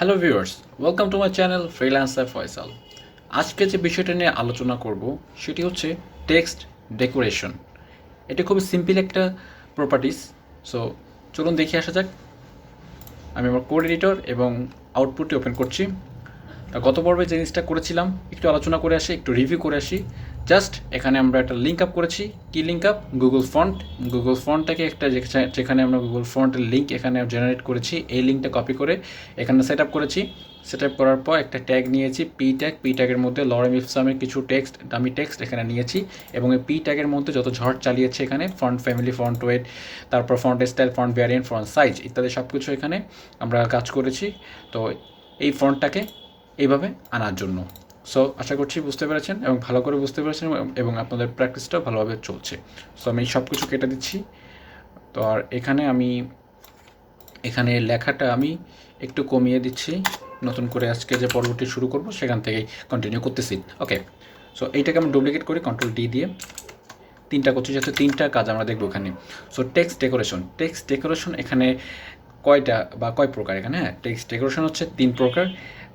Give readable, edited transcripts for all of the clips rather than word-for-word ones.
Hello viewers, welcome to my channel freelancer Faisal. আজকে যে বিষয়টা নিয়ে আলোচনা করব সেটি হচ্ছে টেক্সট ডেকোরেশন। এটা খুবই সিম্পল একটা প্রপার্টিস। সো চলুন দেখে আসা যাক। আমি আমার কোড এডিটর এবং আউটপুটটি ওপেন করছি। গত পর্বে যে জিনিসটা করেছিলাম একটু আলোচনা করে আসি, একটু রিভিউ করে আসি। জাস্ট এখানে আমরা একটা লিঙ্ক আপ করেছি। কি লিঙ্ক আপ? গুগল ফন্টটাকে একটা যেখানে আমরা গুগল ফন্টের লিঙ্ক এখানে জেনারেট করেছি, এই লিঙ্কটা কপি করে এখানে সেট আপ করেছি। সেট আপ করার পর একটা ট্যাগ নিয়েছি, পি ট্যাগের মধ্যে লরেম ইপসামের কিছু টেক্সট, দামি টেক্সট এখানে নিয়েছি এবং এই পি ট্যাগের মধ্যে যত ঝড় চালিয়েছে এখানে ফন্ট ফ্যামিলি, ফন্ট ওয়েট, তারপর font style, font variant, font size ইত্যাদি সব কিছু এখানে আমরা কাজ করেছি। তো এই ফন্টটাকে এইভাবে আনার জন্য। সো আশা করছি বুঝতে পেরেছেন এবং ভালো করে বুঝতে পেরেছেন এবং আপনাদের প্র্যাকটিসটাও ভালোভাবে চলছে। সো আমি সব কিছু কেটে দিচ্ছি। তো আর এখানে লেখাটা আমি একটু কমিয়ে দিচ্ছি, নতুন করে আজকে যে পর্বটি শুরু করব সেখান থেকেই কন্টিনিউ করতেছি। ওকে, সো এইটাকে আমি ডুপ্লিকেট করি কন্ট্রোল ডি দিয়ে। তিনটা করছি, যেহেতু তিনটা কাজ আমরা দেখবো এখানে। সো টেক্সট ডেকোরেশন এখানে কয় প্রকার এখানে? হ্যাঁ, টেক্সট ডেকোরেশন হচ্ছে 3 প্রকার।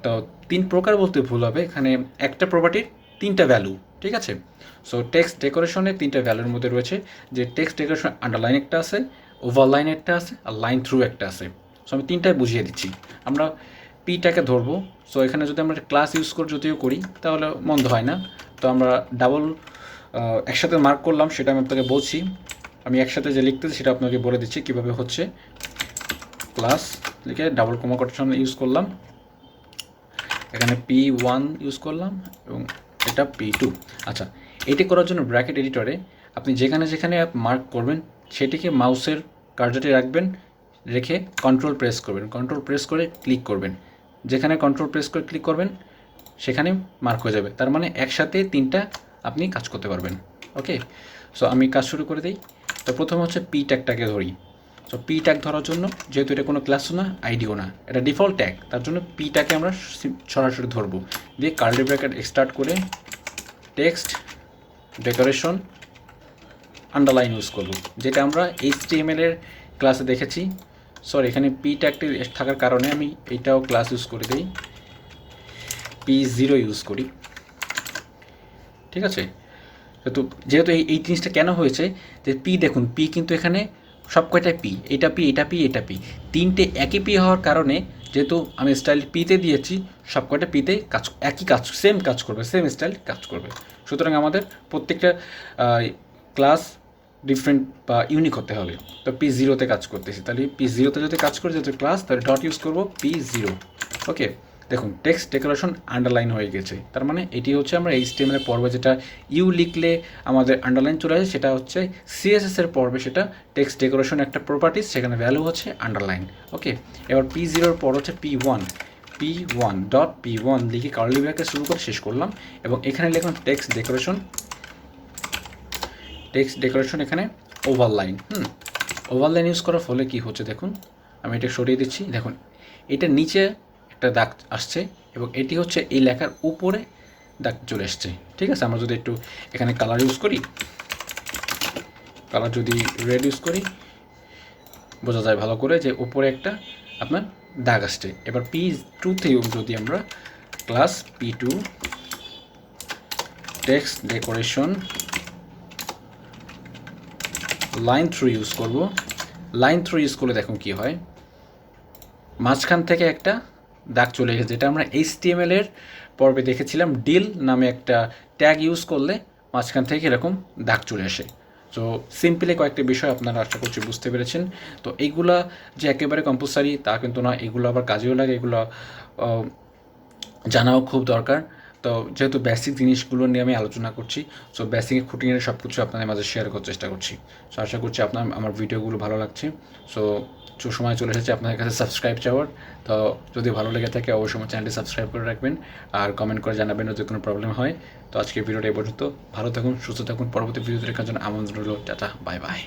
তো 3 প্রকার বলতে ভুল হবে, এখানে একটা প্রপার্টির 3টা ভ্যালু, ঠিক আছে? সো টেক্সট ডেকোরেশনের 3টা ভ্যালুর মধ্যে রয়েছে যে টেক্সট ডেকোরেশন আন্ডারলাইন একটা আছে, ওভারলাইন একটা আছে আর লাইন থ্রু একটা আছে। সো আমি 3টাই বুঝিয়ে দিচ্ছি। আমরা পিটাকে ধরবো। সো এখানে যদি আমরা ক্লাস ইউজ যদিও করি তাহলে মন্দ হয় না। তো আমরা ডাবল একসাথে মার্ক করলাম, সেটা আমি আপনাকে বলছি। আমি একসাথে যে লিখতেছি সেটা আপনাকে বলে দিচ্ছি কীভাবে হচ্ছে। ক্লাস লিখে ডাবল কমা কোটেশন ইউজ করলাম, এখানে P1 ইউজ করলাম এবং এটা P2। আচ্ছা, এটি করার জন্য ব্র্যাকেট এডিটরে আপনি যেখানে যেখানে মার্ক করবেন সেটিকে মাউসের কার্যটি রাখবেন, রেখে কন্ট্রোল প্রেস করবেন, কন্ট্রোল প্রেস করে ক্লিক করবেন। যেখানে কন্ট্রোল প্রেস করে ক্লিক করবেন সেখানে মার্ক হয়ে যাবে। তার মানে একসাথে 3টা আপনি কাজ করতে পারবেন। ওকে, সো আমি কাজ শুরু করে দিই। তো প্রথমে হচ্ছে পি ট্যাগটাকে ধরি। সো পি ট্যাগ ধরার জন্য, যেহেতু এটা কোনো ক্লাসও না আইডিও না, এটা ডিফল্ট ট্যাগ, তার জন্য পিটাকে আমরা সরাসরি ধরবো। দিয়ে কার্লি ব্র্যাকেট স্টার্ট করে টেক্সট ডেকোরেশন আন্ডারলাইন ইউজ করবো, যেটা আমরা HTML এর ক্লাসে দেখেছি। সরি, এখানে পি ট্যাগটি থাকার কারণে আমি এইটাও ক্লাস ইউজ করে দিই, P0 ইউজ করি, ঠিক আছে? যেহেতু এই জিনিসটা কেন হয়েছে যে পি, দেখুন পি কিন্তু এখানে সব কয়টাই পি, এটা পি, এটা পি, এটা পি, 3টে একই পি হওয়ার কারণে, যেহেতু আমি স্টাইল পিতে দিয়েছি, সব কয়টা পিতে একই কাজ, সেম কাজ করবে, সেম স্টাইল কাজ করবে। সুতরাং আমাদের প্রত্যেকটা ক্লাস ডিফারেন্ট বা ইউনিক হতে হবে। তো P0তে কাজ করতেছি, তাহলে P0তে যদি কাজ করি, যেহেতু ক্লাস, তাহলে ডট ইউজ করবো P0। ওকে, দেখুন টেক্সট ডেকোরেশন আন্ডারলাইন হয়ে গেছে। তার মানে এটি হচ্ছে আমরা HTML এর পর্বে যেটা ইউ লিখলে আমাদের আন্ডারলাইন চলে আসে, সেটা হচ্ছে CSS এর পর্বে সেটা টেক্সট ডেকোরেশন একটা প্রপার্টিস, সেখানে ভ্যালু হচ্ছে আন্ডারলাইন। ওকে, এবার P0 পর হচ্ছে P1 লিখে কার্লি ব্র্যাকেট শুরু করে শেষ করলাম এবং এখানে লিখলাম টেক্সট ডেকোরেশন এখানে ওভারলাইন। ওভারলাইন ইউজ করার ফলে কি হচ্ছে দেখুন, আমি এটা সরিয়ে দিচ্ছি। দেখুন এটা নিচে একটা দাগ আসছে এবং এটি হচ্ছে এই লেখার উপরে দাগ চলে আসছে, ঠিক আছে? আমরা যদি একটু এখানে কালার ইউজ করি, কালার যদি রেড ইউজ করি, বোঝা যায় ভালো করে যে উপরে একটা আপনার দাগ আসছে। এবার P2তেও যদি আমরা class P2 text decoration line through use করব। লাইন থ্রু ইউজ করলে দেখুন কী হয়, মাঝখান থেকে একটা দাগ চলে গেছে, যেটা আমরা HTML এর পর্বে দেখেছিলাম। ডিল নামে একটা ট্যাগ ইউজ করলে মাঝখান থেকে এরকম দাগ চলে আসে। তো সিম্পলি কয়েকটি বিষয় আপনারা আশা করছি বুঝতে পেরেছেন। তো এইগুলা যে একেবারে কম্পালসারি তা কিন্তু না, এগুলো আবার কাজেও লাগে, এগুলো জানাও খুব দরকার। তো যেহেতু বেসিক জিনিসগুলো নিয়ে আমি আলোচনা করছি, সো বেসিক খুঁটিনাটি সব কিছু আপনাদের মাঝে শেয়ার করার চেষ্টা করছি। সো আশা করছি আমার ভিডিওগুলো ভালো লাগছে। সো সময় চলে এসেছে আপনাদের কাছে সাবস্ক্রাইব চাওয়ার। তো যদি ভালো লেগে থাকে অবশ্যই আমার চ্যানেলটি সাবস্ক্রাইব করে রাখবেন আর কমেন্ট করে জানাবেন যদি কোনো প্রবলেম হয়। তো আজকের ভিডিওটা এই পর্যন্ত। ভালো থাকুন, সুস্থ থাকুন। পরবর্তী ভিডিও দেখার জন্য আমন্ত্রণ রইল। Tata, bye bye.